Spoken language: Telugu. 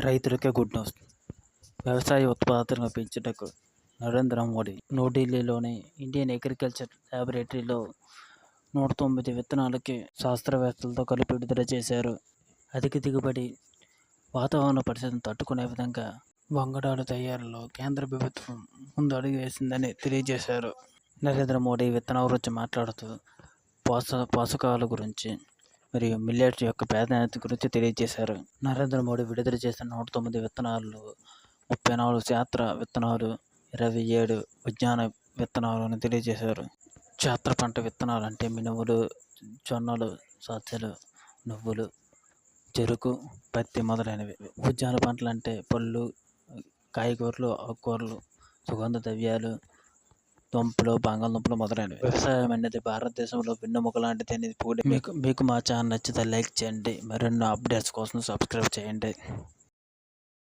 రైతులకే గుడ్ న్యూస్. వ్యవసాయ ఉత్పాదకతను పెంచుటకు నరేంద్ర మోడీ న్యూఢిల్లీలోని ఇండియన్ అగ్రికల్చర్ ల్యాబొరేటరీలో 109 విత్తనాలకి శాస్త్రవేత్తలతో కలిపి విడుదల చేశారు. అధిక దిగుబడి, వాతావరణ పరిస్థితులను తట్టుకునే విధంగా వంగడాల తయారీలో కేంద్ర ప్రభుత్వం ముందు అడుగు వేసిందని తెలియజేశారు. నరేంద్ర మోడీ విత్తనాల గురించి మాట్లాడుతూ పోషకాల గురించి మరియు మిల్లెట్స్ యొక్క ప్రాధాన్యత గురించి తెలియజేశారు. నరేంద్ర మోడీ విడుదల చేసిన 109 విత్తనాలు 34 క్షేత్ర విత్తనాలు, 27 విజ్ఞాన విత్తనాలను తెలియజేశారు. క్షేత్ర పంట విత్తనాలు అంటే మినుములు, జొన్నలు, సజ్జలు, నువ్వులు, చెరుకు, పత్తి మొదలైనవి. ఉద్యాన పంటలు అంటే పళ్ళు, కాయగూరలు, ఆకుకూరలు, సుగంధ ద్రవ్యాలు, దుంపలు, బంగాళదుంపలు మొదలైనవి. వ్యవసాయం అనేది భారతదేశంలో వెన్నెముక లాంటిది అనేది మీకు మా ఛానల్ నచ్చితే లైక్ చేయండి. మరిన్ని అప్డేట్స్ కోసం సబ్స్క్రైబ్ చేయండి.